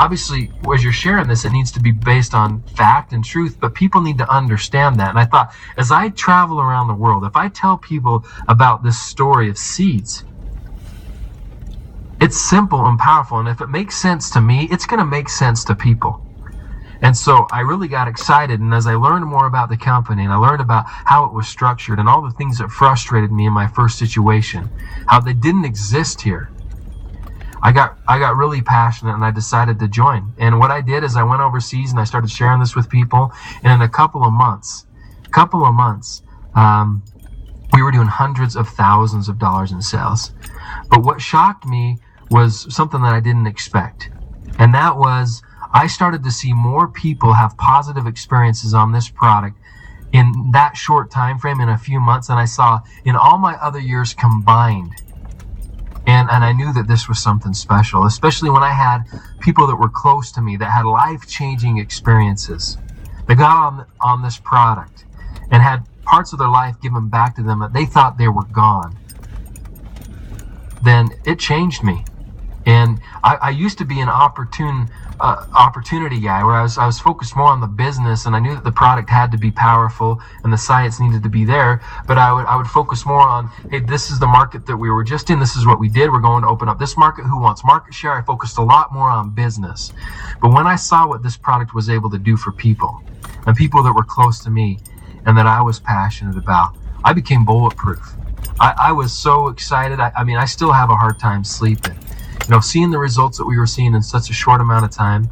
obviously, as you're sharing this, it needs to be based on fact and truth, but people need to understand that. And I thought, as I travel around the world, if I tell people about this story of seeds, it's simple and powerful. And if it makes sense to me, it's going to make sense to people. And so I really got excited. And as I learned more about the company and I learned about how it was structured and all the things that frustrated me in my first situation, how they didn't exist here, I got really passionate and I decided to join. And what I did is I went overseas and I started sharing this with people. And in a couple of months, we were doing hundreds of thousands of dollars in sales. But what shocked me was something that I didn't expect. And that was, I started to see more people have positive experiences on this product in that short time frame, in a few months, than I saw in all my other years combined. And I knew that this was something special, especially when I had people that were close to me that had life-changing experiences. They got on this product and had parts of their life given back to them that they thought they were gone. Then it changed me. And I used to be an opportunity guy, where I was focused more on the business, and I knew that the product had to be powerful and the science needed to be there. But I would focus more on, hey, this is the market that we were just in. This is what we did. We're going to open up this market. Who wants market share? I focused a lot more on business. But when I saw what this product was able to do for people, and people that were close to me and that I was passionate about, I became bulletproof. I was so excited. I mean, I still have a hard time sleeping, seeing the results that we were seeing in such a short amount of time.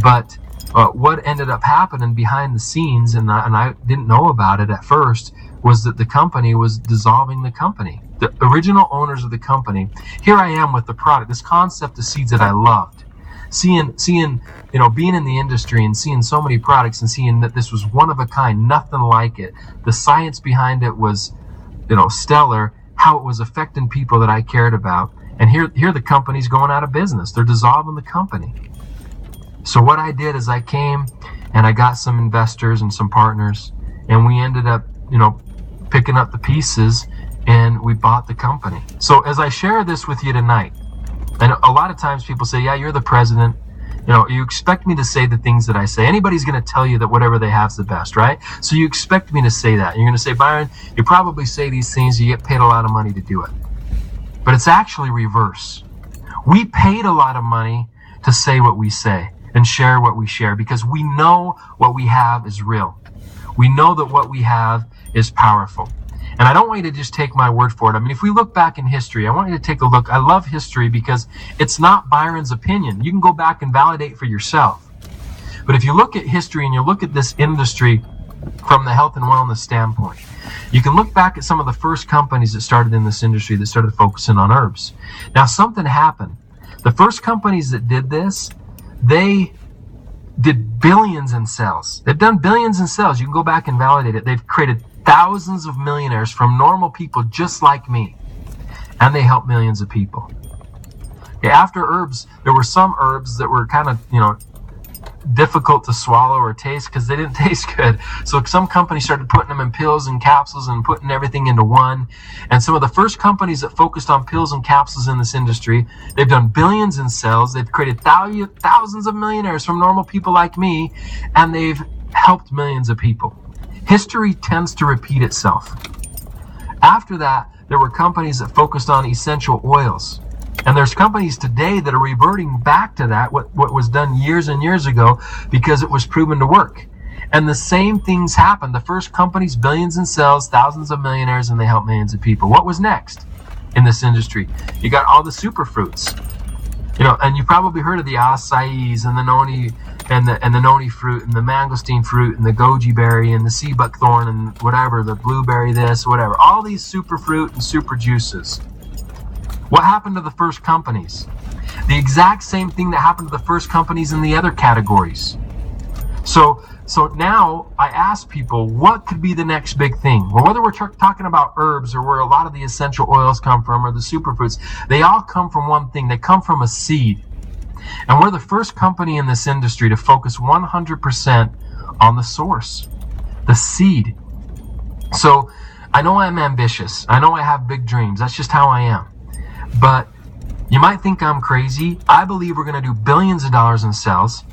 But what ended up happening behind the scenes, and I didn't know about it at first, was that the company was dissolving the company. The original owners of the company, here I am with the product, this concept of seeds that I loved. Seeing, being in the industry and seeing so many products and seeing that this was one of a kind, nothing like it. The science behind it was, stellar, how it was affecting people that I cared about. And here the company's going out of business. They're dissolving the company. So what I did is I came and I got some investors and some partners, and we ended up, picking up the pieces, and we bought the company. So as I share this with you tonight, and a lot of times people say, yeah, you're the president. You expect me to say the things that I say. Anybody's going to tell you that whatever they have is the best, right? So you expect me to say that. You're going to say, Byron, you probably say these things, you get paid a lot of money to do it. But it's actually reverse. We paid a lot of money to say what we say and share what we share, because we know what we have is real. We know that what we have is powerful. And I don't want you to just take my word for it. I mean, if we look back in history, I want you to take a look. I love history because it's not Byron's opinion. You can go back and validate for yourself. But if you look at history and you look at this industry from the health and wellness standpoint, you can look back at some of the first companies that started in this industry that started focusing on herbs. Now, something happened. The first companies that did this, they did billions in sales. They've done billions in sales. You can go back and validate it. They've created thousands of millionaires from normal people just like me. And they helped millions of people. Okay, after herbs, there were some herbs that were kind of, difficult to swallow or taste because they didn't taste good. So some companies started putting them in pills and capsules and putting everything into one. And some of the first companies that focused on pills and capsules in this industry, they've done billions in sales. They've created thousands of millionaires from normal people like me, and they've helped millions of people. History tends to repeat itself. After that, there were companies that focused on essential oils. And there's companies today that are reverting back to that, what was done years and years ago, because it was proven to work. And the same things happened. The first companies, billions in sales, thousands of millionaires, and they helped millions of people. What was next in this industry? You got all the superfruits. And you probably heard of the acais and the noni and the noni fruit and the mangosteen fruit and the goji berry and the sea buckthorn and whatever, the blueberry this, whatever. All these superfruit and super juices. What happened to the first companies? The exact same thing that happened to the first companies in the other categories. So now I ask people, what could be the next big thing? Well, whether we're talking about herbs or where a lot of the essential oils come from or the superfruits, they all come from one thing. They come from a seed. And we're the first company in this industry to focus 100% on the source, the seed. So I know I'm ambitious. I know I have big dreams. That's just how I am. But You might think I'm crazy. I believe we're going to do billions of dollars in sales.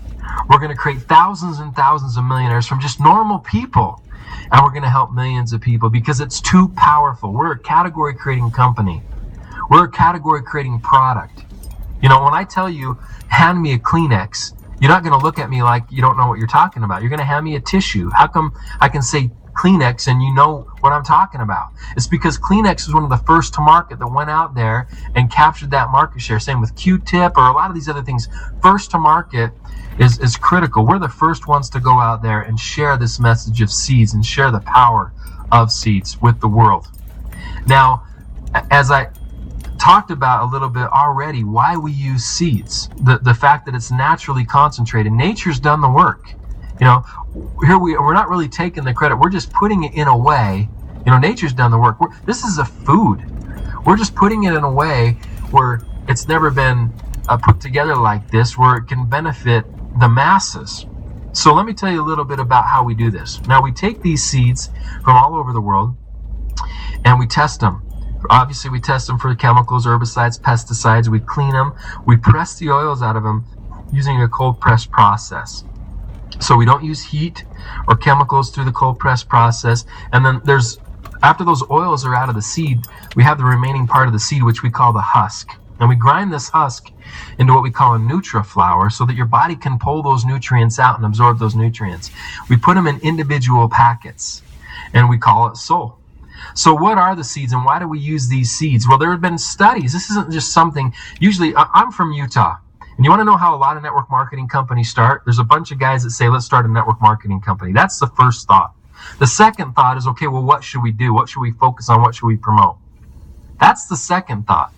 We're going to create thousands and thousands of millionaires from just normal people. And we're going to help millions of people because it's too powerful. We're a category creating company. We're a category creating product. You know, when I tell you, hand me a Kleenex, you're not going to look at me like you don't know what you're talking about. You're going to hand me a tissue. How come I can say Kleenex and you know what I'm talking about? It's because Kleenex was one of the first to market that went out there and captured that market share. Same with Q-tip or a lot of these other things. First to market is critical. We're the first ones to go out there and share this message of seeds and share the power of seeds with the world. Now, as I talked about a little bit already, why we use seeds, the fact that it's naturally concentrated. Nature's done the work. You know, here we're not really taking the credit. We're just putting it in a way. You know, nature's done the work. This is a food. We're just putting it in a way where it's never been put together like this, where it can benefit the masses. So let me tell you a little bit about how we do this. Now, we take these seeds from all over the world and we test them. Obviously, we test them for chemicals, herbicides, pesticides. We clean them. We press the oils out of them using a cold press process. So we don't use heat or chemicals through the cold press process. And then after those oils are out of the seed, we have the remaining part of the seed, which we call the husk. And we grind this husk into what we call a NutriFlour so that your body can pull those nutrients out and absorb those nutrients. We put them in individual packets and we call it Soul. So what are the seeds and why do we use these seeds? Well, there have been studies. This isn't just something, usually I'm from Utah. And you want to know how a lot of network marketing companies start? There's a bunch of guys that say, let's start a network marketing company. That's the first thought. The second thought is, okay, well, what should we do? What should we focus on? What should we promote? That's the second thought.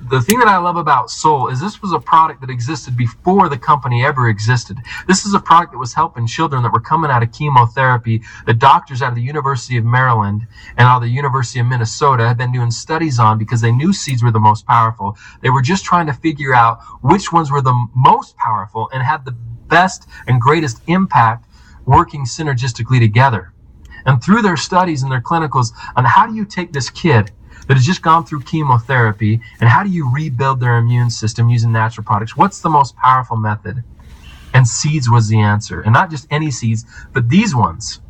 The thing that I love about Soul is this was a product that existed before the company ever existed. This is a product that was helping children that were coming out of chemotherapy. The doctors out of the University of Maryland and out of the University of Minnesota had been doing studies on because they knew seeds were the most powerful. They were just trying to figure out which ones were the most powerful and had the best and greatest impact working synergistically together. And through their studies and their clinicals on how do you take this kid that has just gone through chemotherapy and how do you rebuild their immune system using natural products? What's the most powerful method? And seeds was the answer. And not just any seeds, but these ones.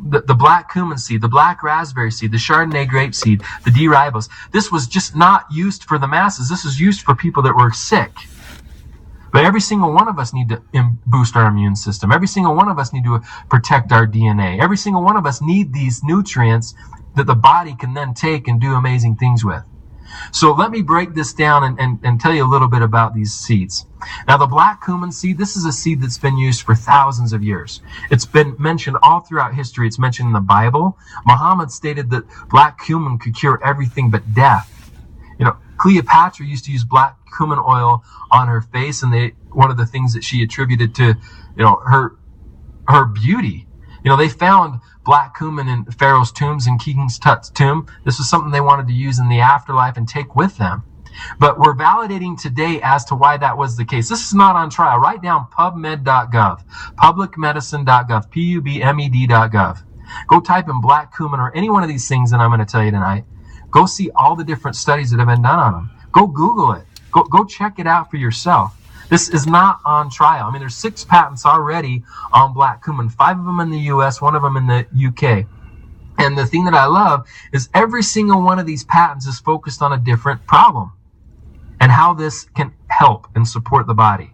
The black cumin seed, the black raspberry seed, the Chardonnay grape seed, the D-ribose. This was just not used for the masses. This was used for people that were sick. But every single one of us need to boost our immune system. Every single one of us need to protect our DNA. Every single one of us need these nutrients that the body can then take and do amazing things with. So let me break this down and tell you a little bit about these seeds. Now, the black cumin seed, this is a seed that's been used for thousands of years. It's been mentioned all throughout history. It's mentioned in the Bible. Muhammad stated that black cumin could cure everything but death. You know, Cleopatra used to use black cumin oil on her face, and one of the things that she attributed to, you know, her beauty. You know, they found black cumin in Pharaoh's tombs and King Tut's tomb. This was something they wanted to use in the afterlife and take with them. But we're validating today as to why that was the case. This is not on trial. Write down pubmed.gov, publicmedicine.gov, pubmed.gov. Go type in black cumin or any one of these things that I'm going to tell you tonight. Go see all the different studies that have been done on them. Go Google it. Go check it out for yourself. This is not on trial. I mean, there's 6 patents already on black cumin, 5 of them in the US, 1 of them in the UK. And the thing that I love is every single one of these patents is focused on a different problem and how this can help and support the body.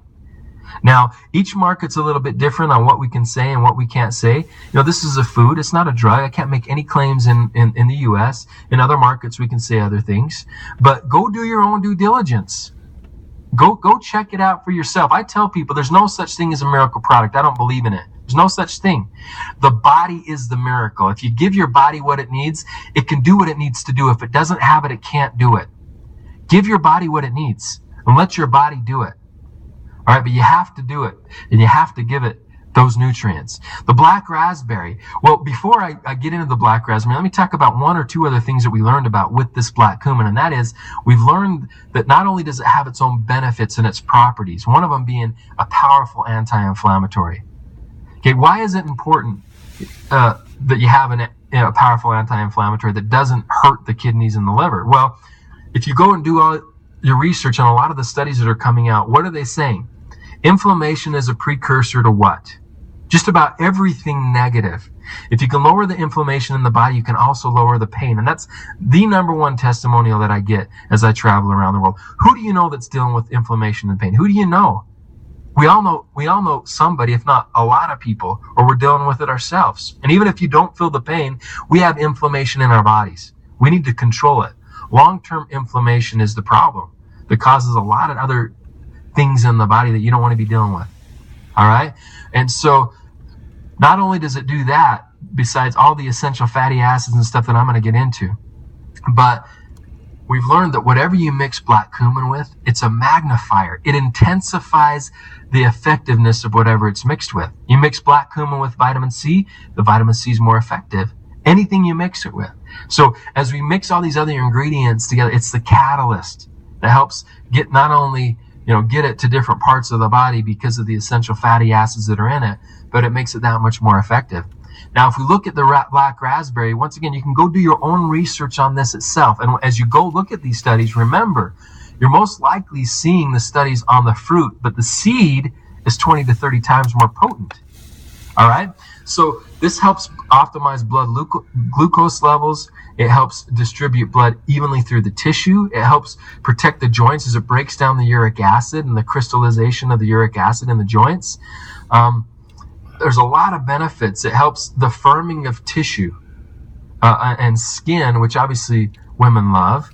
Now, each market's a little bit different on what we can say and what we can't say. You know, this is a food. It's not a drug. I can't make any claims in the US. In other markets, we can say other things. But go do your own due diligence. Go check it out for yourself. I tell people there's no such thing as a miracle product. I don't believe in it. There's no such thing. The body is the miracle. If you give your body what it needs, it can do what it needs to do. If it doesn't have it, it can't do it. Give your body what it needs and let your body do it. All right, but you have to do it, and you have to give it those nutrients. The black raspberry. Well, before I get into the black raspberry, let me talk about 1 or 2 other things that we learned about with this black cumin, and that is we've learned that not only does it have its own benefits and its properties, one of them being a powerful anti-inflammatory. Okay, why is it important that you have a powerful anti-inflammatory that doesn't hurt the kidneys and the liver? Well, if you go and do your research and a lot of the studies that are coming out, what are they saying? Inflammation is a precursor to what? Just about everything negative. If you can lower the inflammation in the body, you can also lower the pain. And that's the number one testimonial that I get as I travel around the world. Who do you know that's dealing with inflammation and pain? Who do you know? We all know somebody, if not a lot of people, or we're dealing with it ourselves. And even if you don't feel the pain, we have inflammation in our bodies. We need to control it. Long-term inflammation is the problem that causes a lot of other things in the body that you don't want to be dealing with. All right? And so not only does it do that, besides all the essential fatty acids and stuff that I'm going to get into, but we've learned that whatever you mix black cumin with, it's a magnifier. It intensifies the effectiveness of whatever it's mixed with. You mix black cumin with vitamin C, the vitamin C is more effective. Anything you mix it with. So as we mix all these other ingredients together, it's the catalyst that helps get not only, get it to different parts of the body because of the essential fatty acids that are in it, but it makes it that much more effective. Now, if we look at the black raspberry, once again, you can go do your own research on this itself. And as you go look at these studies, remember, you're most likely seeing the studies on the fruit, but the seed is 20 to 30 times more potent. All right? So this helps optimize blood glucose levels. It helps distribute blood evenly through the tissue. It helps protect the joints as it breaks down the uric acid and the crystallization of the uric acid in the joints. There's a lot of benefits. It helps the firming of tissue and skin, which obviously women love.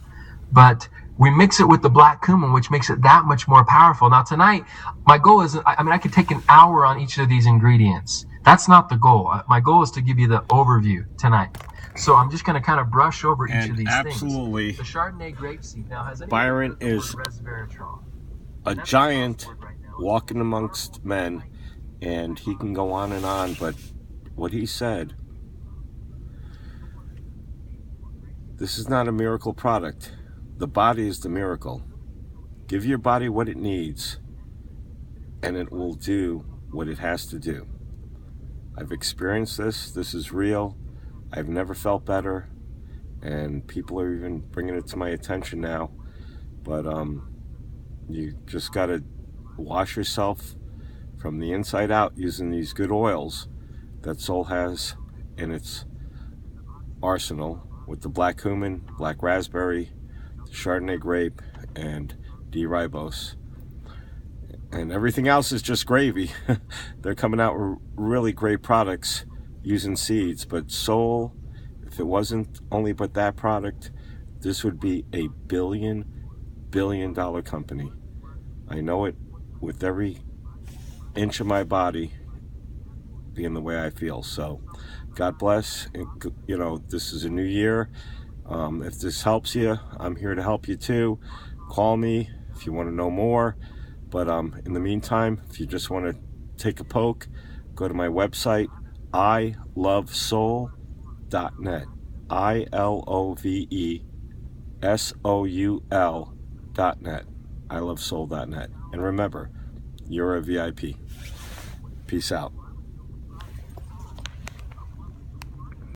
But we mix it with the black cumin, which makes it that much more powerful. Now tonight, my goal is, I could take an hour on each of these ingredients. That's not the goal. My goal is to give you the overview tonight. So I'm just going to kind of brush over each of these absolutely, things. The Chardonnay grapeseed. Now, has Byron is a giant walking amongst men, and he can go on and on, but what he said, this is not a miracle product. The body is the miracle. Give your body what it needs, and it will do what it has to do. I've experienced this. This is real. I've never felt better, and people are even bringing it to my attention now. But you just got to wash yourself from the inside out using these good oils that Soul has in its arsenal with the black cumin, black raspberry, the Chardonnay grape, and D-ribose. And everything else is just gravy. They're coming out with really great products using seeds, but Soul, if it wasn't only but that product, this would be a billion dollar company. I know it with every inch of my body being the way I feel. So God bless. And, this is a new year. If this helps you, I'm here to help you too. Call me if you want to know more. But in the meantime, if you just want to take a poke, go to my website, ilovesoul.net. ilovesoul.net. ilovesoul.net. And remember, you're a VIP. Peace out.